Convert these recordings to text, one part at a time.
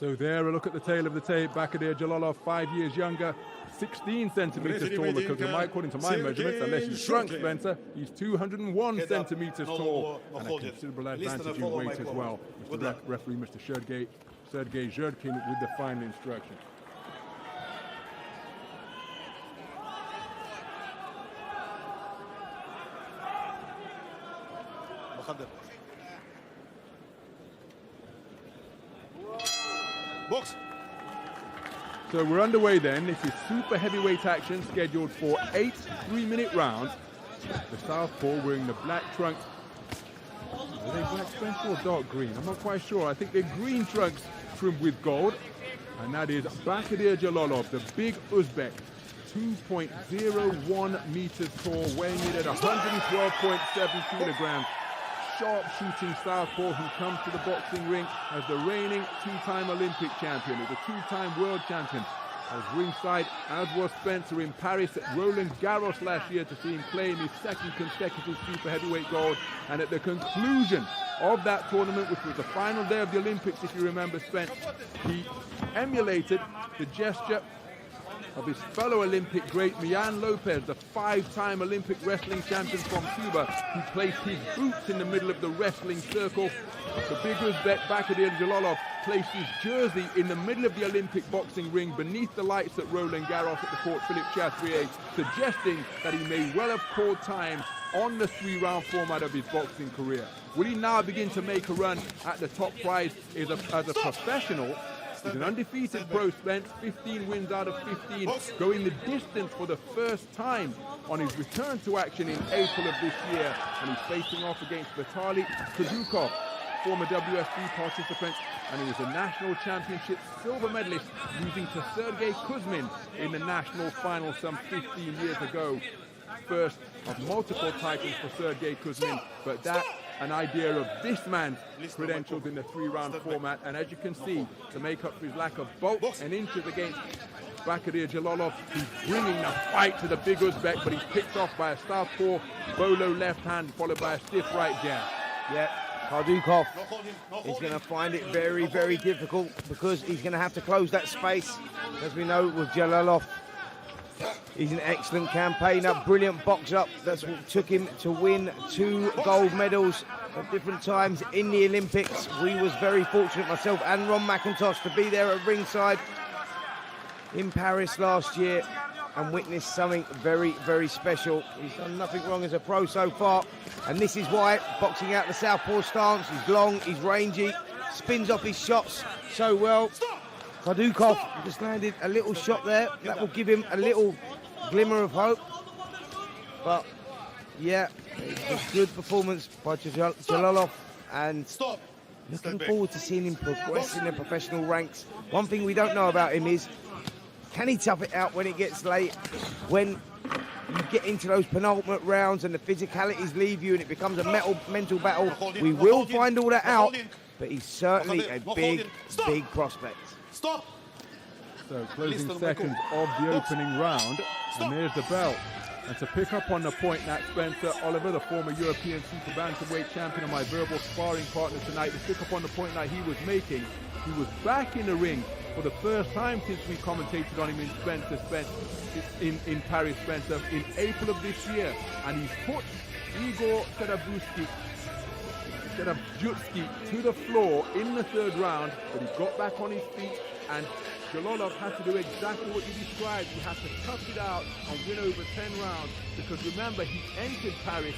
So there, a look at the tail of the tape. Bahodir Jalolov, 5 years younger, 16 centimeters taller, because according to my measurements, unless he's shrunk, Spencer, he's 201 centimeters tall, and a considerable advantage in weight as well. Referee Mr. Sergei Zhurkin with the final instruction. Box. So we're underway then. This is super heavyweight action scheduled for 8 3-minute rounds. The southpaw wearing the black trunks. Are they black, Spencer, or dark green? I'm not quite sure. I think they're green trunks trimmed with gold. And that is Bahodir Jalolov, the big Uzbek. 2.01 meters tall, weighing in at 112.7 kilograms. Sharp shooting southpaw who comes to the boxing ring as the reigning 2-time Olympic champion, as a 2-time world champion. I was ringside, as was Spencer, in Paris at Roland Garros last year to see him claim his second consecutive super heavyweight gold. And at the conclusion of that tournament, which was the final day of the Olympics, if you remember, Spence, he emulated the gesture of his fellow Olympic great Mian Lopez, the 5-time Olympic wrestling champion from Cuba, who placed his boots in the middle of the wrestling circle. The big Uzbek Bahodir Jalolov placed his jersey in the middle of the Olympic boxing ring beneath the lights at Roland Garros at the Court Philippe Chatrier, suggesting that he may well have called time on the 3-round format of his boxing career. Will he now begin to make a run at the top prize as a professional? He's an undefeated pro, Spence, 15 wins out of 15, going the distance for the first time on his return to action in April of this year. And he's facing off against Vitaliy Kudukhov, former WSB participant, and he was a national championship silver medalist, losing to Sergei Kuzmin in the national final some 15 years ago. First of multiple titles for Sergei Kuzmin, but that an idea of this man's credentials in the 3-round format. And as you can see, to make up for his lack of bulk and inches against Bahodir Jalolov, he's bringing the fight to the big Uzbek, but he's picked off by a southpaw bolo left hand, followed by a stiff right jab. Yeah, Kudukhov is going to find it very, very difficult, because he's going to have to close that space. As we know with Jalolov, he's an excellent campaigner, brilliant boxer. That's what took him to win 2 gold medals at different times in the Olympics. We was very fortunate, myself and Ron McIntosh, to be there at ringside in Paris last year and witness something very, very special. He's done nothing wrong as a pro so far, and this is why, boxing out the southpaw stance. He's long, he's rangy, spins off his shots so well. Kudukhov just landed a little shot there. That will give him a little glimmer of hope. But, yeah, it's a good performance by Jalolov, and looking forward to seeing him progress in the professional ranks. One thing we don't know about him is, can he tough it out when it gets late, when you get into those penultimate rounds and the physicalities leave you and it becomes a mental battle? We will find all that out, but he's certainly a big, big prospect. Stop! So closing seconds of the opening round, and there's the bell. And to pick up on the point that Spencer Oliver, the former European super bantamweight champion and my verbal sparring partner tonight, to pick up on the point that he was making, he was back in the ring for the first time since we commentated on him in Paris, Spencer, in April of this year, and he's put Igor Serabujski to the floor in the 3rd round, but he got back on his feet, and Jalolov had to do exactly what you described. He had to tough it out and win over 10 rounds, because remember, he entered Paris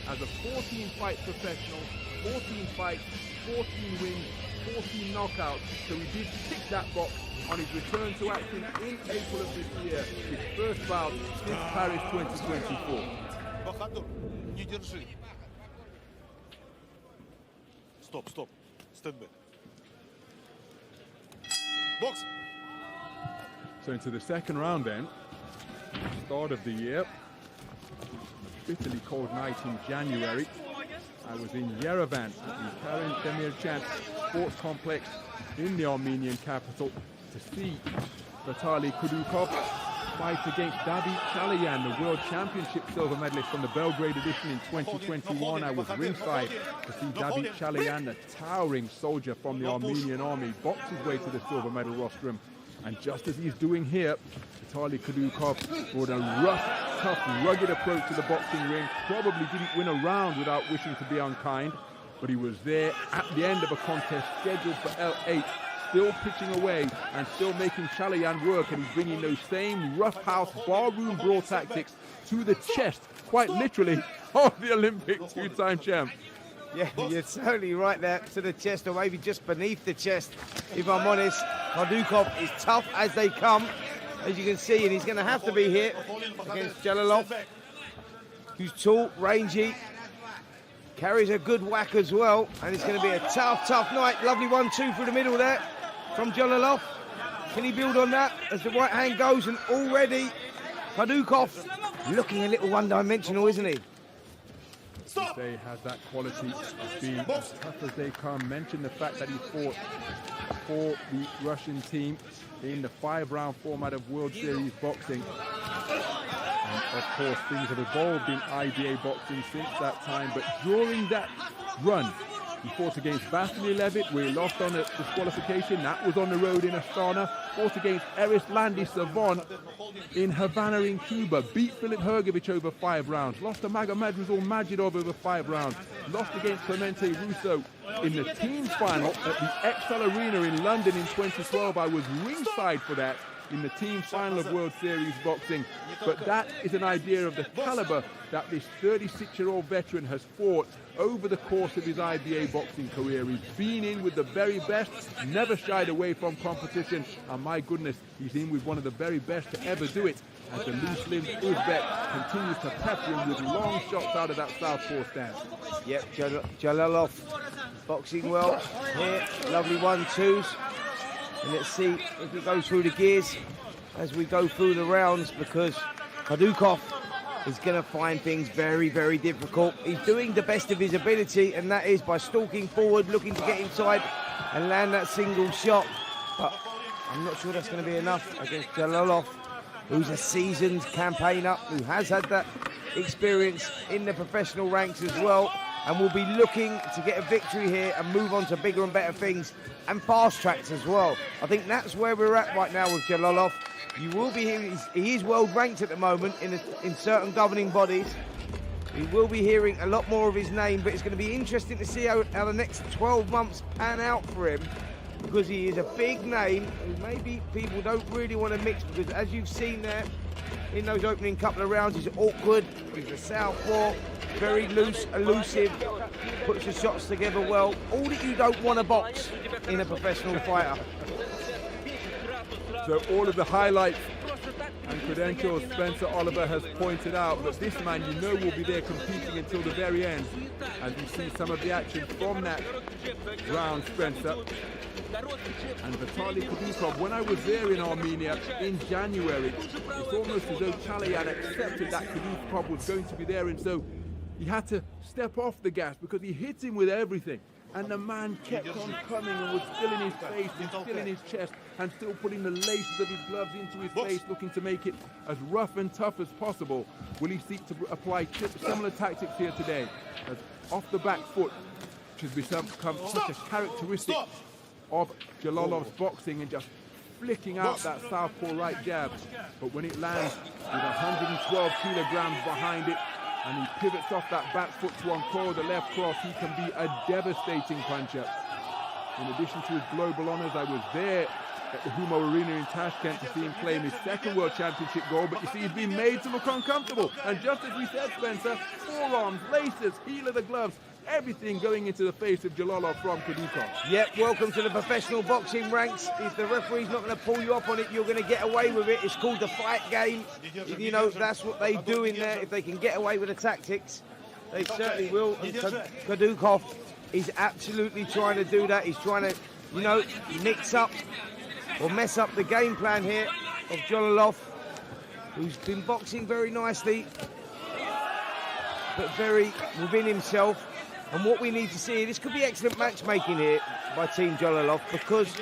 as a 14-fight professional, 14 fights, 14 wins, 14 knockouts, so he did tick that box on his return to action in April of this year, his first bout since Paris 2024. Stop. Stand back. Box. So into the 2nd round then, start of the year. Bitterly cold night in January. I was in Yerevan at the Karen Demirchan Sports Complex in the Armenian capital to see Vitaliy Kudukhov. fight against Vitaliy, the World Championship silver medalist from the Belgrade edition in 2021. I was ringside to see Vitaliy, the towering soldier from the Armenian army, box his way to the silver medal rostrum. And just as he's doing here, Vitaliy Kudukhov brought a rough, tough, rugged approach to the boxing ring. Probably didn't win a round without wishing to be unkind, but he was there at the end of a contest scheduled for L8, still pitching away and still making Chalayan work, and he's bringing those same roughhouse barroom brawl tactics to the chest, quite literally, of the Olympic two-time champ. Yeah, you're totally right there, to the chest, or maybe just beneath the chest, if I'm honest. Kudukhov is tough as they come, as you can see, and he's going to have to be here against Jalolov, who's tall, rangy, carries a good whack as well, and it's going to be a tough, tough night. Lovely 1-2 through the middle there from Jalolov. Can he build on that as the right hand goes? And already Kudukhov looking a little one-dimensional, isn't he? They has that quality of being as tough as they come. Mentioned the fact that he fought for the Russian team in the 5-round format of World Series boxing. And of course, things have evolved in IBA boxing since that time. But during that run, he fought against Vasily Levitt, where he lost on a disqualification. That was on the road in Astana. Fought against Eris Landy Savon in Havana in Cuba. Beat Filip Hrgovic over 5 rounds. Lost to Magomedrazul Majidov over 5 rounds. Lost against Clemente Russo in the team final at the XL Arena in London in 2012. I was ringside for that, in the team final of World Series boxing. But that is an idea of the caliber that this 36-year-old veteran has fought over the course of his IBA boxing career. He's been in with the very best, never shied away from competition, and my goodness, he's in with one of the very best to ever do it, as the loose-limbed Uzbek continues to pepper him with long shots out of that southpaw stance. Yep, Jalolov boxing well here, lovely 1-2s. And let's see if we go through the gears as we go through the rounds, because Kudukhov is going to find things very, very difficult. He's doing the best of his ability, and that is by stalking forward, looking to get inside and land that single shot. But I'm not sure that's going to be enough against Jalolov, who's a seasoned campaigner, who has had that experience in the professional ranks as well, and will be looking to get a victory here and move on to bigger and better things, and fast tracks as well. I think that's where we're at right now with Jalolov. You will be hearing, he is world ranked at the moment in certain governing bodies. We will be hearing a lot more of his name, but it's going to be interesting to see how the next 12 months pan out for him, because he is a big name who maybe people don't really want to mix, because as you've seen there in those opening couple of rounds, he's awkward, he's a southpaw, very loose, elusive, puts the shots together well. All that you don't want to box in a professional fighter. So all of the highlights and credentials Spencer Oliver has pointed out, but this man you know will be there competing until the very end, as you see some of the action from that round, Spencer. And Vitaliy Kudukhov, when I was there in Armenia in January, it's almost as though Chalayan accepted that Kudukhov was going to be there, and so he had to step off the gas because he hit him with everything. And the man kept on coming and was still in his face and still in his chest and still putting the laces of his gloves into his face, looking to make it as rough and tough as possible. Will he seek to apply similar tactics here today? As off the back foot, which has become such a characteristic of Jalolov's boxing, and just flicking out that southpaw right jab. But when it lands with 112 kilograms behind it, and he pivots off that back foot to encore the left cross, he can be a devastating puncher. In addition to his global honors, I was there at the Humo Arena in Tashkent to see him claim his second World Championship gold, but you see he's been made to look uncomfortable. And just as we said, Spencer, forearms, laces, heel of the gloves, everything going into the face of Jalolov from Kudukhov. Yep, welcome to the professional boxing ranks. If the referee's not going to pull you up on it, you're going to get away with it. It's called the fight game. You know, that's what they do in there. If they can get away with the tactics, they certainly will. And Kudukhov is absolutely trying to do that. He's trying to, you know, mix up or mess up the game plan here of Jalolov, who's been boxing very nicely, but very within himself. And what we need to see, this could be excellent matchmaking here. by Team Jalolov because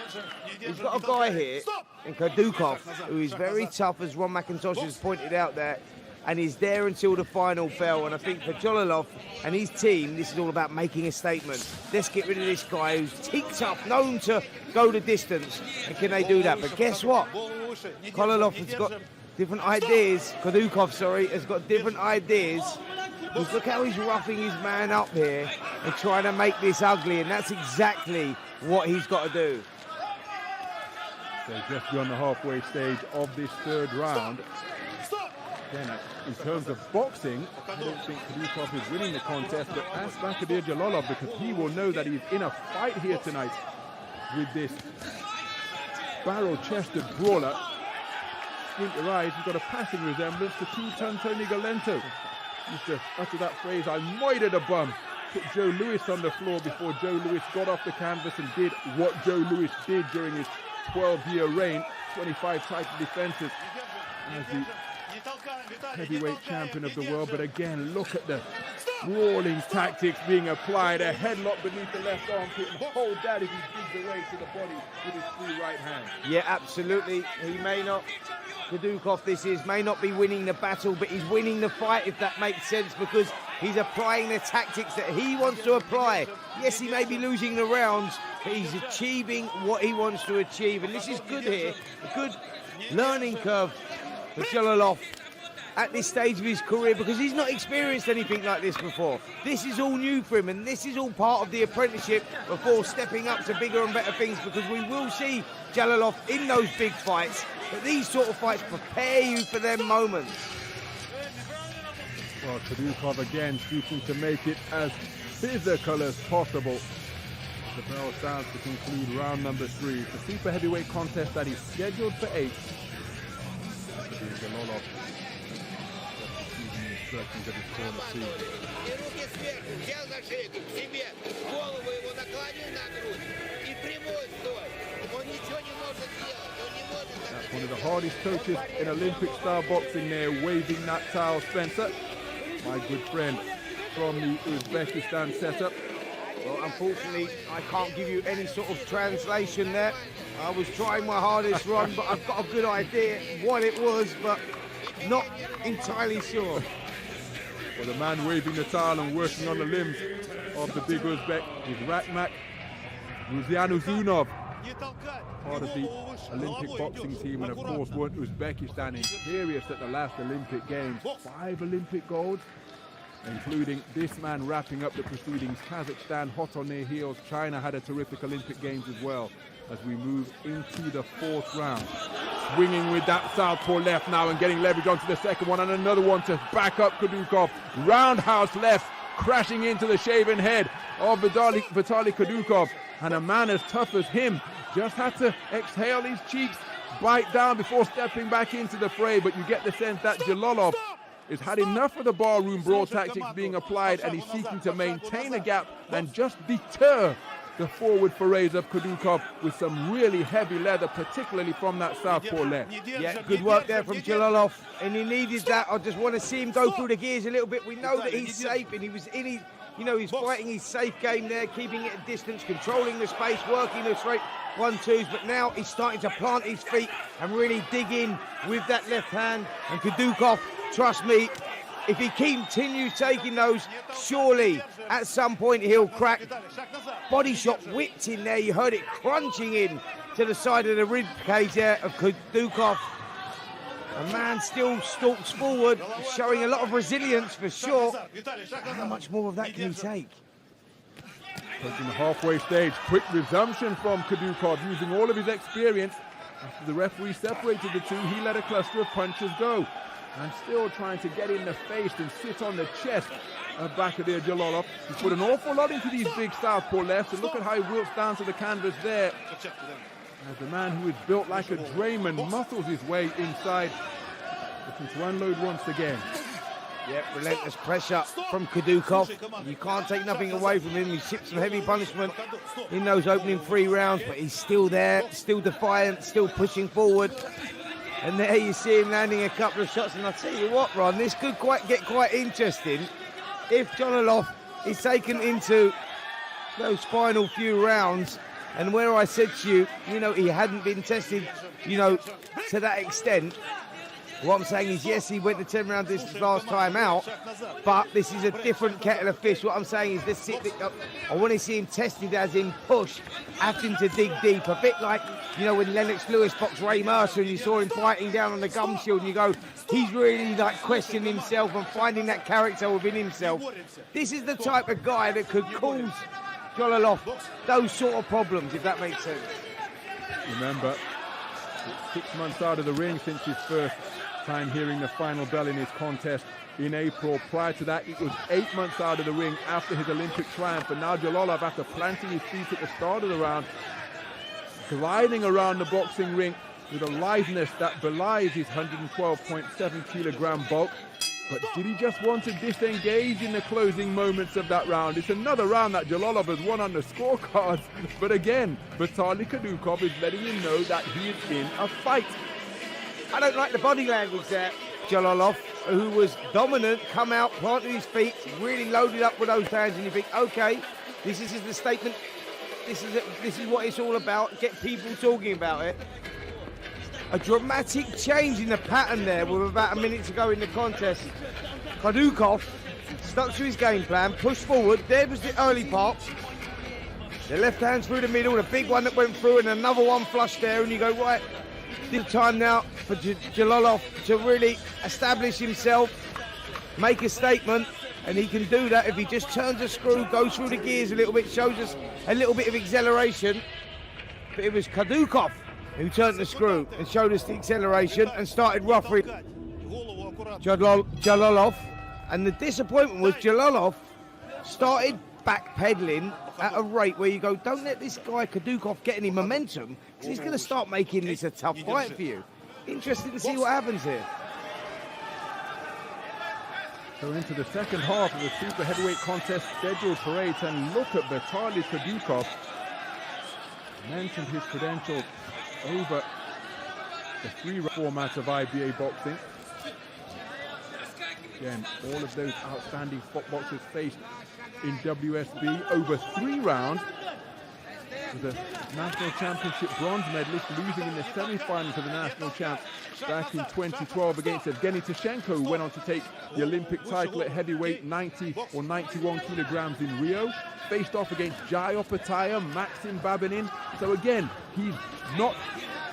he's got a guy here in Kudukhov who is very tough, as Ron McIntosh has pointed out there, and he's there until the final bell. And I think for Jalolov and his team, this is all about making a statement. Let's get rid of this guy who's ticked up, known to go the distance. And can they do that? But guess what? Jalolov has got different ideas. Kudukhov, sorry, has got different ideas. Because look how he's roughing his man up here and trying to make this ugly, and that's exactly what he's got to do. So just beyond the halfway stage of this third round. Again, in terms of boxing, I don't think Kudukhov is winning the contest, but ask Bahodir Jalolov, because he will know that he's in a fight here tonight with this barrel-chested brawler. Squint your eyes, he's got a passing resemblance to two-ton Tony Galento. Used to utter that phrase, I moited a bum. Put Joe Louis on the floor before Joe Louis got off the canvas and did what Joe Louis did during his 12-year reign, 25 title defenses as the heavyweight champion of the world. But again, look at the brawling tactics being applied. A headlock beneath the left armpit and hold that as he digs away to the body with his free right hand. Yeah, absolutely. He may not, Kudukhov may not be winning the battle, but he's winning the fight, if that makes sense, because he's applying the tactics that he wants to apply. Yes, he may be losing the rounds, but he's achieving what he wants to achieve. And this is good here, a good learning curve for Jalolov at this stage of his career, because he's not experienced anything like this before. This is all new for him, and this is all part of the apprenticeship before stepping up to bigger and better things, because we will see Jalolov in those big fights, but these sort of fights prepare you for them moments. Well, Kudukhov again seeking to make it as physical as possible. The bell sounds to conclude round number 3. The super heavyweight contest that is scheduled for 8. Jalolov instructions of his corner too. That's one of the hardest coaches in Olympic-style boxing there, waving that towel, Spencer. My good friend from the Uzbekistan setup. Well, unfortunately, I can't give you any sort of translation there. I was trying my hardest, Ron, but I've got a good idea what it was, but not entirely sure. Well, the man waving the towel and working on the limbs of the big Uzbek is Ratmak Ruzianuzunov, part of the Olympic boxing team, and of course won Uzbekistan imperious at the last Olympic Games. 5 Olympic golds, including this man wrapping up the proceedings. Kazakhstan hot on their heels. China had a terrific Olympic Games as well. As we move into the 4th round. Swinging with that southpaw left now and getting leverage onto the second one, and another one to back up Kudukhov. Roundhouse left, crashing into the shaven head of Vitaliy Kudukhov. And a man as tough as him just had to exhale his cheeks, bite down before stepping back into the fray. But you get the sense that Jalolov has had enough of the barroom brawl tactics being applied, and he's seeking to maintain a gap and just deter the forward forays of Kudukhov with some really heavy leather, particularly from that southpaw left. Yeah, good work there from Jalolov, and he needed that. I just want to see him go through the gears a little bit. We know that he's safe, and he was in his, he's fighting his safe game there, keeping it at distance, controlling the space, working the straight 1-2s, but now he's starting to plant his feet and really dig in with that left hand. And Kudukhov, trust me, if he continues taking those, surely at some point he'll crack. Body shot whipped in there. You heard it crunching in to the side of the rib cage there of Kudukhov. A man still stalks forward, showing a lot of resilience for sure. How much more of that can he take? Approaching the halfway stage, quick resumption from Kudukhov, using all of his experience. After the referee separated the two, he let a cluster of punches go. And still trying to get in the face and sit on the chest of Bahodir Jalolov. He's put an awful lot into these big southpaw lefts, and look at how he wilts down to the canvas there. As the man who is built like a drayman muscles his way inside, looking to unload once again. Yep, relentless pressure from Kudukhov. You can't take nothing away from him. He shipped some heavy punishment in those opening 3 rounds, but he's still there, still defiant, still pushing forward. And there you see him landing a couple of shots. And I'll tell you what, Ron, this could get quite interesting if Jalolov is taken into those final few rounds And where I said to you, he hadn't been tested, to that extent. What I'm saying is, yes, he went the 10-round distance last time out, but this is a different kettle of fish. What I'm saying is, I want to see him tested as in push, having to dig deep. A bit like, when Lennox Lewis boxed Ray Mercer and you saw him fighting down on the gum shield and you go, he's really questioning himself and finding that character within himself. This is the type of guy that could cause Jalolov those sort of problems, if that makes sense. Remember, 6 months out of the ring since his first time hearing the final bell in his contest in April. Prior to that, it was 8 months out of the ring after his Olympic triumph. And now Jalolov, after planting his feet at the start of the round, gliding around the boxing ring with a litheness that belies his 112.7 kilogram bulk. But did he just want to disengage in the closing moments of that round? It's another round that Jalolov has won on the scorecards. But again, Vitaliy Kudukhov is letting him know that he is in a fight. I don't like the body language there. Jalolov, who was dominant, come out, planted his feet, really loaded up with those hands, and you think, okay, this is the statement. This is what it's all about. Get people talking about it. A dramatic change in the pattern there with about a minute to go in the contest. Kudukhov stuck to his game plan, pushed forward. There was the early part. The left hand through the middle, the big one that went through, and another one flush there, and you go, right, this time now for Jalolov to really establish himself, make a statement, and he can do that if he just turns a screw, goes through the gears a little bit, shows us a little bit of acceleration. But it was Kudukhov who turned the screw and showed us the acceleration and started roughing Jalolov. And the disappointment was Jalolov started backpedaling at a rate where you go, don't let this guy Kudukhov get any momentum, because he's going to start making this a tough fight for you. Interesting to see what happens here. So into the second half of the super heavyweight contest scheduled for 8, and look at Vitaliy Kudukhov. I mentioned his credentials over the 3 formats of IBA boxing. Again, all of those outstanding boxers faced in WSB over 3 rounds. With a national championship bronze medalist losing in the semi-final to the national champ back in 2012 against Evgeny Tishenko, who went on to take the Olympic title at heavyweight 90 or 91 kilograms in Rio. Faced off against Jai Opataya, Maxim Babinin. So again, he's not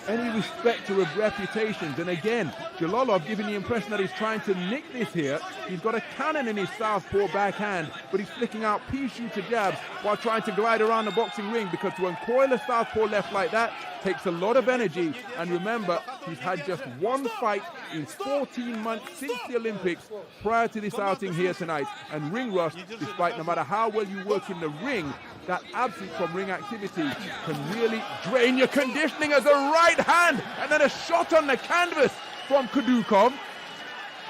any respecter of reputations. And again, Jalolov giving the impression that he's trying to nick this here. He's got a cannon in his southpaw backhand, but he's flicking out pea-shooter jabs while trying to glide around the boxing ring, because to uncoil a southpaw left like that takes a lot of energy. And remember, he's had just 1 fight in 14 months since the Olympics prior to this outing here tonight. And ring rust, despite no matter how well you work in the ring, that absence from ring activity can really drain your conditioning. As a right hand and then a shot on the canvas from Kudukhov.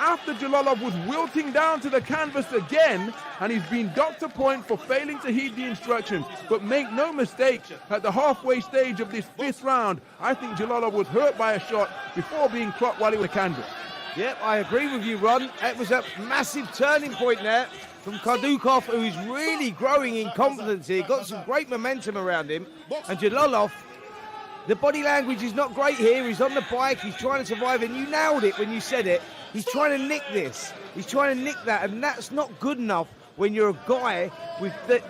After Jalolov was wilting down to the canvas again, and he's been docked a point for failing to heed the instructions. But make no mistake, at the halfway stage of this 5th round, I think Jalolov was hurt by a shot before being clocked while he was on the canvas. Yep, I agree with you, Ron. It was a massive turning point there from Kudukhov, who is really growing in confidence here. Got some great momentum around him. And Jalolov, the body language is not great here. He's on the bike, he's trying to survive, and you nailed it when you said it. He's trying to nick this. He's trying to nick that, and that's not good enough when you're a guy with the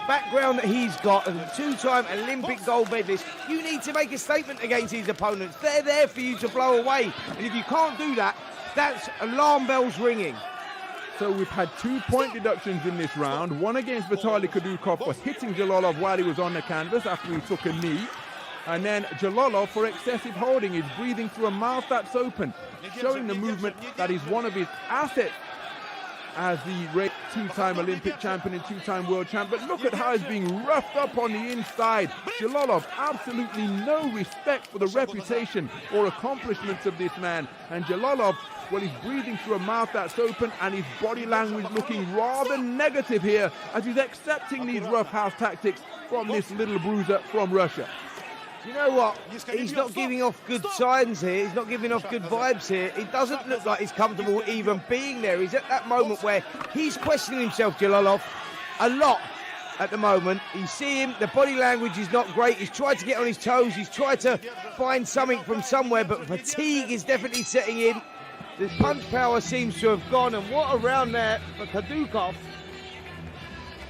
background that he's got, and 2-time Olympic gold medalist. You need to make a statement against these opponents. They're there for you to blow away, and if you can't do that, that's alarm bells ringing. So we've had 2 point deductions in this round. One against Vitaliy Kudukhov for hitting Jalolov while he was on the canvas after he took a knee. And then Jalolov for excessive holding. He's breathing through a mouth that's open, showing the movement that is one of his assets as the 2-time Olympic champion and 2-time world champ. But look at how he's being roughed up on the inside. Jalolov, absolutely no respect for the reputation or accomplishments of this man. And Jalolov, well, he's breathing through a mouth that's open, and his body language looking rather negative here as he's accepting these rough house tactics from this little bruiser from Russia. You know what? He's not giving off good signs here. He's not giving off good vibes here. It doesn't look like he's comfortable even being there. He's at that moment where he's questioning himself, Jalolov, a lot. at the moment. You see him, the body language is not great. He's tried to get on his toes. He's tried to find something from somewhere, but fatigue is definitely setting in. The punch power seems to have gone, and what a round there for Kudukhov.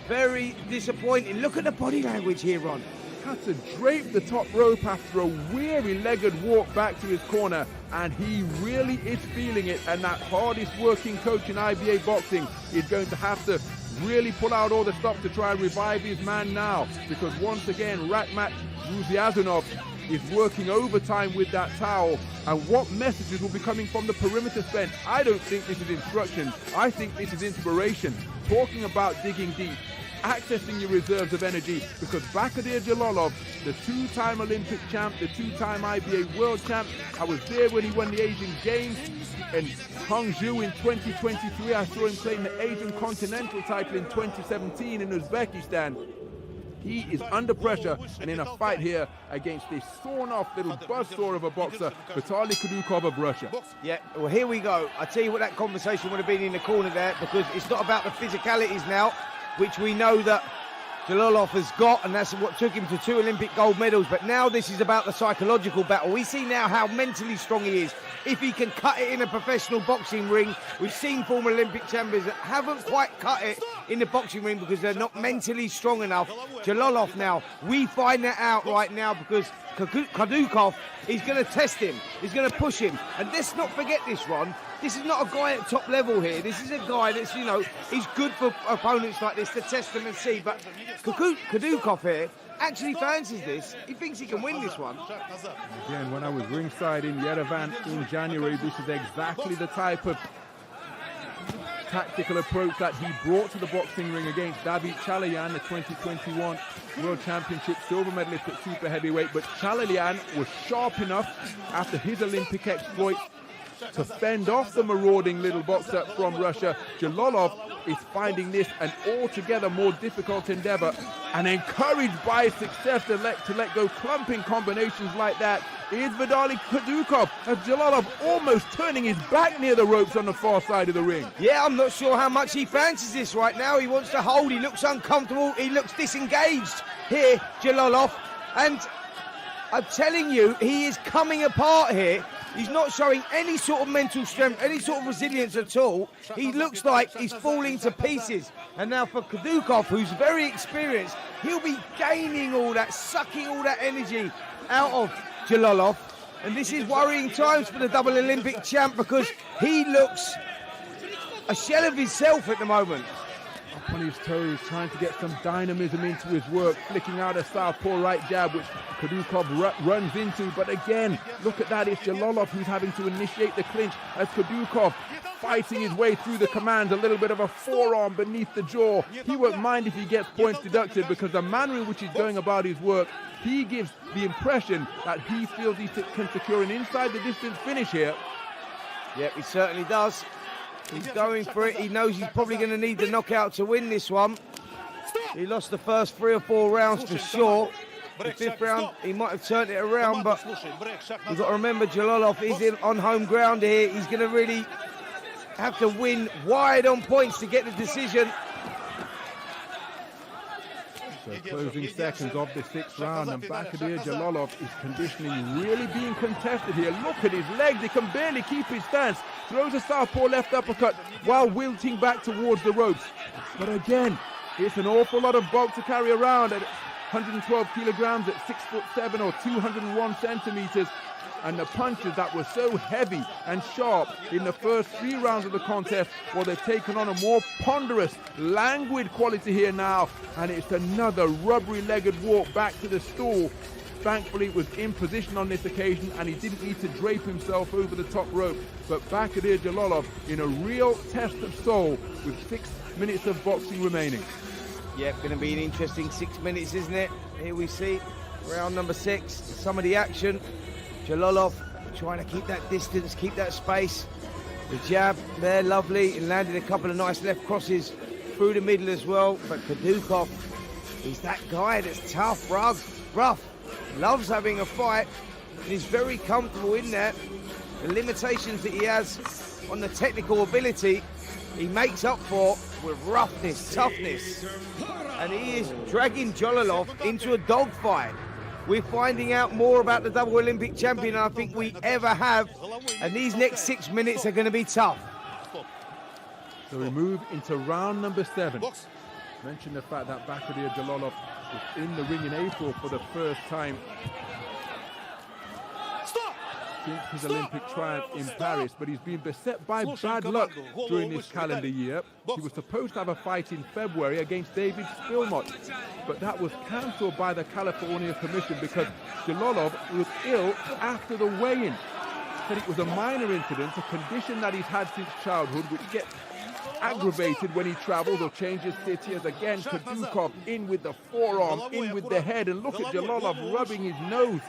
Very disappointing. Look at the body language here, Ron. Had to drape the top rope after a weary-legged walk back to his corner, and he really is feeling it. And that hardest working coach in IBA boxing is going to have to really pull out all the stops to try and revive his man now, because once again Rakhmat Ruziazunov is working overtime with that towel. And what messages will be coming from the perimeter fence? I don't think this is instruction. I think this is inspiration. Talking about digging deep, accessing your reserves of energy, because Bahodir Jalolov, the two-time Olympic champ, the two-time IBA world champ, I was there when he won the Asian Games in Hangzhou in 2023. I saw him claim the Asian Continental title in 2017 in Uzbekistan. He is under pressure and in a fight here against this sawn-off little buzzsaw of a boxer, Vitaliy Kudukhov of Russia. Yeah, well, here we go. I tell you what, that conversation would have been in the corner there, because it's not about the physicalities now, which we know that Jalolov has got, and that's what took him to 2 Olympic gold medals. But now this is about the psychological battle. We see now how mentally strong he is. If he can cut it in a professional boxing ring, we've seen former Olympic champions that haven't quite cut it in the boxing ring because they're not mentally strong enough. Jalolov now, we find that out right now, because Kudukhov is going to test him. He's going to push him. And let's not forget this, Ron. This is not a guy at top level here. This is a guy that's, you know, he's good for opponents like this to test them and see. But Kudukhov here actually fancies this. He thinks he can win this one. Again, when I was ringside in Yerevan in January, this is exactly the type of tactical approach that he brought to the boxing ring against David Chalayan, the 2021 World Championship silver medalist at super heavyweight. But Chalayan was sharp enough after his Olympic exploit to fend off the marauding little boxer from Russia. Jalolov is finding this an altogether more difficult endeavor, and encouraged by his success to let go clumping combinations like that is Vitaliy Kudukhov, as Jalolov almost turning his back near the ropes on the far side of the ring. Yeah, I'm not sure how much he fancies this right now. He wants to hold, he looks uncomfortable, he looks disengaged here, Jalolov, and I'm telling you, he is coming apart here. He's not showing any sort of mental strength, any sort of resilience at all. He looks like he's falling to pieces. And now for Kudukhov, who's very experienced, he'll be gaining all that, sucking all that energy out of Jalolov. And this is worrying times for the double Olympic champ, because he looks a shell of himself at the moment. Up on his toes, trying to get some dynamism into his work, flicking out a southpaw right jab, which Kudukhov runs into. But again, look at that, it's Jalolov who's having to initiate the clinch, as Kudukhov fighting his way through the commands, a little bit of a forearm beneath the jaw. He won't mind if he gets points deducted, because the manner in which he's going about his work, he gives the impression that he feels he can secure an inside the distance finish here. Yep, he certainly does. He's going for it. He knows he's probably going to need the knockout to win this one. He lost the first 3 or 4 rounds for sure. The 5th round, he might have turned it around, but we've got to remember Jalolov is on home ground here. He's going to really have to win wide on points to get the decision. So closing seconds of the 6th round, and Bahodir Jalolov is conditioning really being contested here. Look at his legs, he can barely keep his stance. Throws a southpaw left uppercut while wilting back towards the ropes. But again, it's an awful lot of bulk to carry around at 112 kilograms at 6'7" or 201 centimeters. And the punches that were so heavy and sharp in the first 3 rounds of the contest, well, they've taken on a more ponderous, languid quality here now. And it's another rubbery-legged walk back to the stool. Thankfully, it was in position on this occasion, and he didn't need to drape himself over the top rope. But Bahodir Jalolov in a real test of soul with 6 minutes of boxing remaining. Yeah, going to be an interesting 6 minutes, isn't it? Here we see round number 6, some of the action. Jalolov trying to keep that distance, keep that space. The jab there, lovely. He landed a couple of nice left crosses through the middle as well. But Kudukhov, he's that guy that's tough, rough, loves having a fight. And he's very comfortable in that. The limitations that he has on the technical ability, he makes up for with roughness, toughness. And he is dragging jalolov into a dogfight. We're finding out more about the double Olympic champion than I think we ever have. And these next 6 minutes are going to be tough. So we move into round number 7. Mentioned the fact that Bahodir Jalolov was in the ring in April for the first time since his Olympic triumph in Paris, but he's been beset by bad luck during this calendar year. He was supposed to have a fight in February against David Spilmot, but that was cancelled by the California Commission because Jalolov was ill after the weigh-in. Said it was a minor incident, a condition that he's had since childhood, which gets aggravated when he travels or changes city. As again, Kudukhov in with the forearm, in with the head, and look at Jalolov rubbing his nose.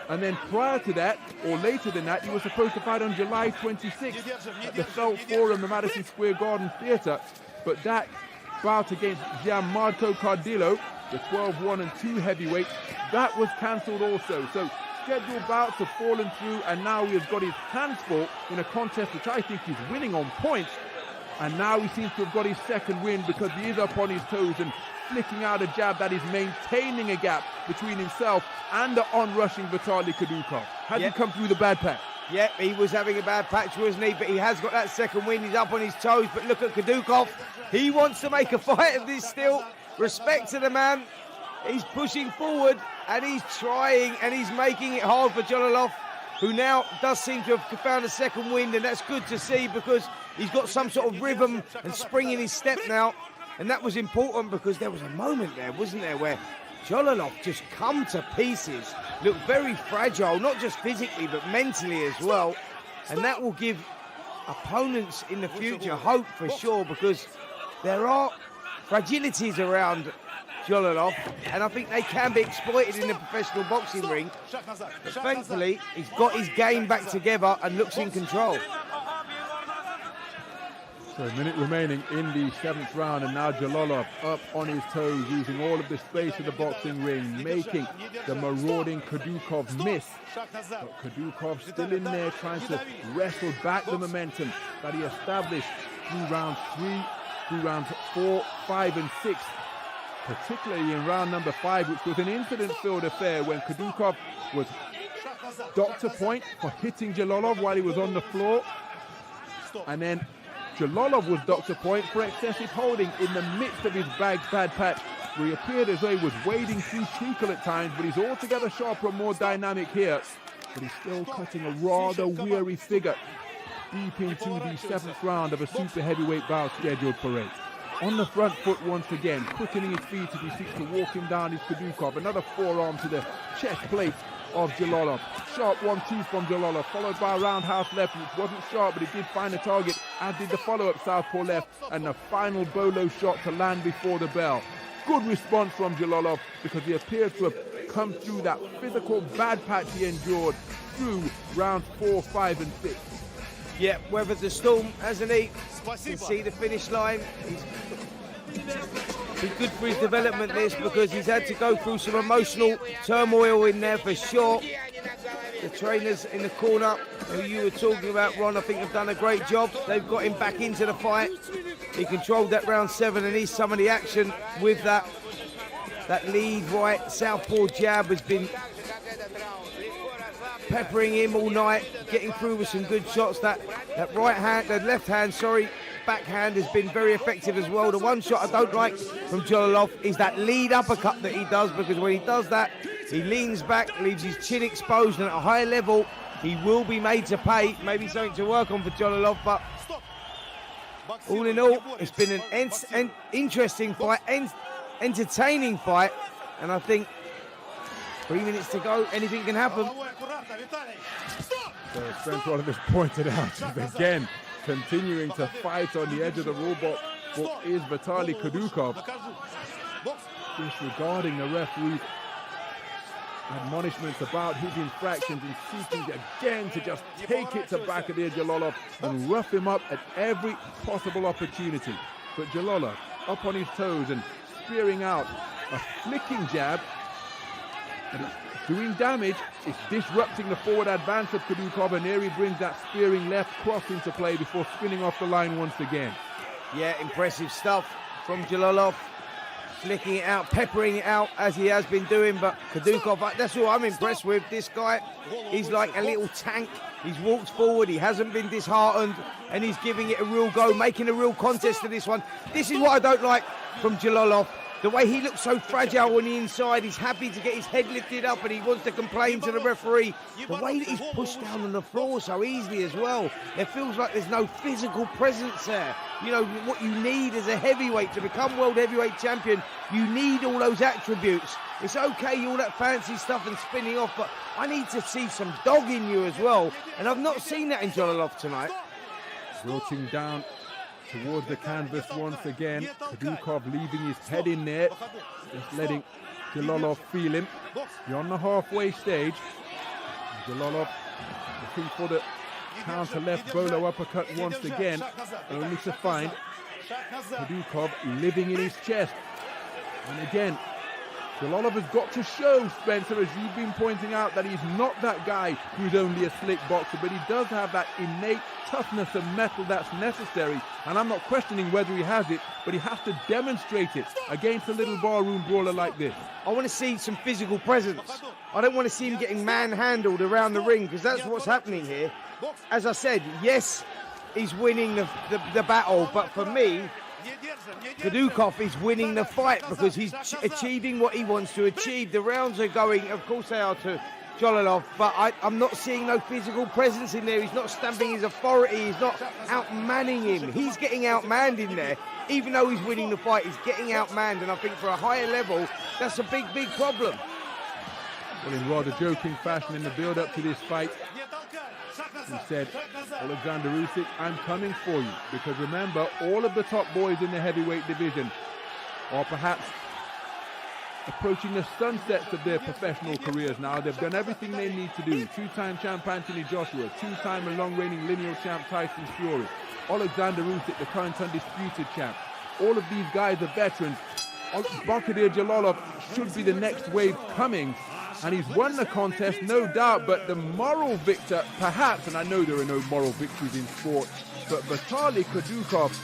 And then prior to that, or later than that, he was supposed to fight on July 26th at the Felt Forum, the Madison Square Garden Theatre. But that bout against Gianmarco Cardillo, the 12-1 and 2 heavyweight, that was cancelled also. So scheduled bouts have fallen through, and now he has got his hands full in a contest which I think he's winning on points. And now he seems to have got his second win because he is up on his toes and flicking out a jab that is maintaining a gap between himself and the on-rushing Vitaliy Kudukhov. Has he come through the bad patch? Yep, he was having a bad patch, wasn't he? But he has got that second win. He's up on his toes. But look at Kudukhov. He wants to make a fight of this still. Respect to the man. He's pushing forward and he's trying and he's making it hard for Jalolov, who now does seem to have found a second wind, and that's good to see because he's got some sort of rhythm and spring in his step now. And that was important because there was a moment there, wasn't there, where Jalolov just come to pieces, looked very fragile, not just physically, but mentally as well. And that will give opponents in the future hope for sure, because there are fragilities around Jalolov, and I think they can be exploited in the professional boxing ring. But thankfully, he's got his game back together and looks in control. So a minute remaining in the 7th round, and now Jalolov up on his toes, using all of the space of the boxing ring, making the marauding Kudukhov miss. But Kudukhov still in there, trying to wrestle back the momentum that he established through round 3, through rounds 4, 5 and 6. Particularly in round number 5, which was an incident-filled affair when Kudukhov was docked a point for hitting Jalolov while he was on the floor. And then Jalolov was docked a point for excessive holding in the midst of his bad patch, where he appeared as though he was wading through treacle at times, but he's altogether sharper and more dynamic here. But he's still cutting a rather weary figure deep into the 7th round of a super heavyweight bout scheduled for 8. On the front foot once again, quickening his feet as he seeks to walk him down is Kudukhov. Another forearm to the chest plate of Jalolov. Sharp 1-2 from Jalolov, followed by a roundhouse left, which wasn't sharp, but it did find a target, as did the follow-up southpaw left, and the final bolo shot to land before the bell. Good response from Jalolov, because he appeared to have come through that physical bad patch he endured through rounds 4, 5 and 6. Yeah, weathered the storm, hasn't he? You can see the finish line. He's been good for his development, this, because he's had to go through some emotional turmoil in there for sure. The trainers in the corner, who you were talking about, Ron, I think have done a great job. They've got him back into the fight. He controlled that round 7 and he's some of the action with that. That lead right southpaw jab has been peppering him all night, getting through with some good shots. That right hand, the left hand, backhand has been very effective as well. The one shot I don't like from Jalolov is that lead uppercut that he does, because when he does that, he leans back, leaves his chin exposed, and at a high level, he will be made to pay. Maybe something to work on for Jalolov, but all in all, it's been an interesting fight, entertaining fight, and I think 3 minutes to go, anything can happen. So Spence Rodham has pointed out, again, continuing to fight on the edge of the rule book is Vitaliy Kudukhov, disregarding the referee's admonishments about his infractions and seeking again to just take it to Bahodir Jalolov and rough him up at every possible opportunity. But Jalolov up on his toes and spearing out a flicking jab, but it's doing damage. It's disrupting the forward advance of Kudukhov, and here he brings that spearing left cross into play before spinning off the line once again. Yeah, impressive stuff from Jalolov. Flicking it out, peppering it out as he has been doing, but Kudukhov, that's all I'm impressed with. This guy, he's like a little tank. He's walked forward, he hasn't been disheartened, and he's giving it a real go, making a real contest to this one. This is what I don't like from Jalolov. The way he looks so fragile on the inside, he's happy to get his head lifted up and he wants to complain to the referee. The way that he's pushed down on the floor so easily as well. It feels like there's no physical presence there. You know, what you need as a heavyweight to become world heavyweight champion, you need all those attributes. It's okay, all that fancy stuff and spinning off, but I need to see some dog in you as well. And I've not seen that in Jalolov tonight. Wilting down towards the canvas once again. Kudukhov leaving his head in there, just letting Jalolov feel him. You're on the halfway stage. Jalolov looking for the counter left bolo uppercut once again, only to find Kudukhov living in his chest. And again, Jalolov has got to show, Spencer, as you've been pointing out, that he's not that guy who's only a slick boxer, but he does have that innate toughness and mettle that's necessary. And I'm not questioning whether he has it, but he has to demonstrate it against a little barroom brawler like this. I want to see some physical presence. I don't want to see him getting manhandled around the ring, because that's what's happening here. As I said, yes, he's winning the battle, but for me, Kudukhov is winning the fight because he's achieving what he wants to achieve. The rounds are going, of course they are, to Jalolov, but I'm not seeing no physical presence in there. He's not stamping his authority. He's not outmanning him. He's getting outmanned in there. Even though he's winning the fight, he's getting outmanned, and I think for a higher level, that's a big, big problem. Well, in rather joking fashion in the build-up to this fight, he said, Alexander Usyk, I'm coming for you. Because remember, all of the top boys in the heavyweight division are perhaps approaching the sunsets of their professional careers now. They've done everything they need to do. Two-time champ Anthony Joshua, two-time and long-reigning lineal champ Tyson Fury, Alexander Usyk, the current undisputed champ. All of these guys are veterans. Bahodir Jalolov should be the next wave coming. And he's won the contest, no doubt, but the moral victor, perhaps, and I know there are no moral victories in sport, but Vitaliy Kudukhov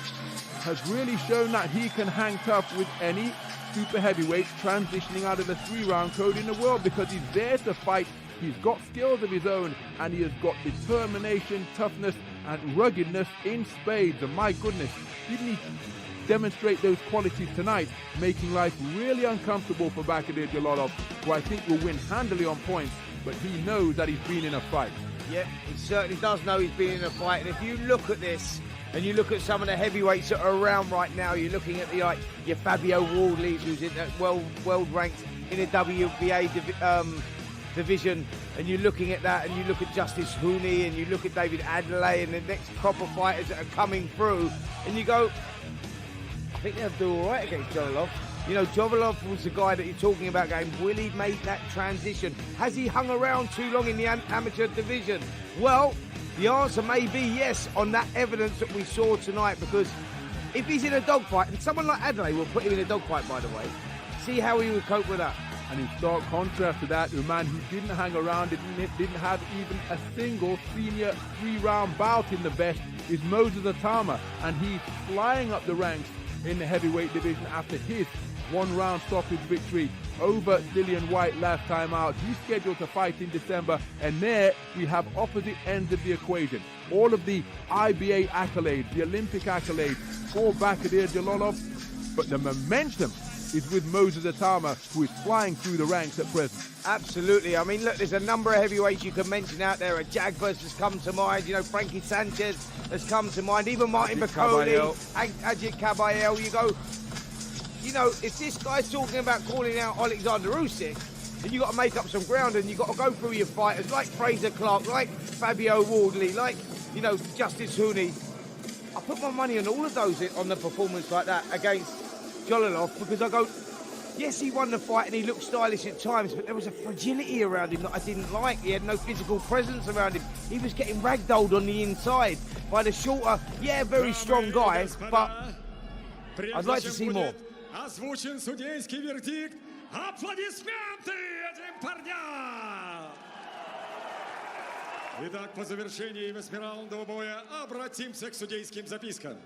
has really shown that he can hang tough with any super heavyweight transitioning out of the 3-round code in the world, because he's there to fight, he's got skills of his own, and he has got determination, toughness, and ruggedness in spades. And my goodness, didn't he demonstrate those qualities tonight, making life really uncomfortable for Bahodir Jalolov, who I think will win handily on points, but he knows that he's been in a fight. Yeah, he certainly does know he's been in a fight, and if you look at this, and you look at some of the heavyweights that are around right now, you're looking at your Fabio Wardley, who's in that world ranked in the WBA division, and you're looking at that, and you look at Justice Hooney, and you look at David Adelaide, and the next crop of fighters that are coming through, and you go, I think they'll do all right against Jalolov. You know, Jalolov was the guy that you're talking about going, will he make that transition? Has he hung around too long in the amateur division? Well, the answer may be yes on that evidence that we saw tonight, because if he's in a dogfight, and someone like Adelaide will put him in a dogfight, by the way, see how he would cope with that. And in stark contrast to that, a man who didn't hang around, didn't have even a single senior 3-round bout in the vest, is Moses Atama, and he's flying up the ranks in the heavyweight division after his 1-round stoppage victory over Dillian White last time out. He's scheduled to fight in December, and there we have opposite ends of the equation. All of the IBA accolades, the Olympic accolades for Bahodir Jalolov, but the momentum is with Moses Atama, who is flying through the ranks at present. Absolutely. I mean, look, there's a number of heavyweights you can mention out there. Jagbas has come to mind. You know, Frankie Sanchez has come to mind. Even Martin McConey, Ajit Kabayel. You go, you know, if this guy's talking about calling out Alexander Usyk, then you've got to make up some ground, and you've got to go through your fighters like Fraser Clark, like Fabio Wardley, like, you know, Justice Hooney. I put my money on all of those on the performance like that against Jalolov, because I go, yes, he won the fight and he looked stylish at times, but there was a fragility around him that I didn't like. He had no physical presence around him. He was getting ragdolled on the inside by the shorter, yeah, very strong guy, but I'd like to see more. Озвучен судейский вердикт Аплодисменты этим парням! Итак, по завершении 8-раундового боя обратимся к судейским запискам.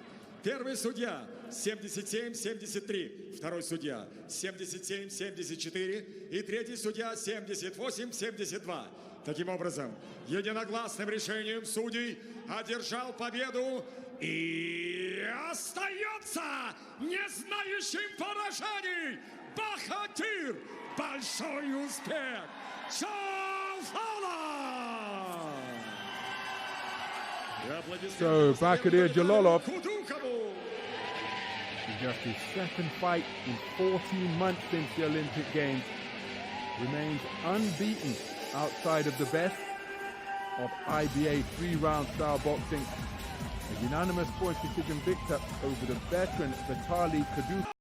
Первый судья 77-73, второй судья 77-74 и третий судья 78-72. Таким образом, единогласным решением судей одержал победу и остается не знающим поражений Bahodir. Большой успех! So Bahodir Jalolov, just his second fight in 14 months since the Olympic Games, remains unbeaten outside of the best of IBA 3-round style boxing. A unanimous point decision victor over the veteran Vitaliy Kudukhov.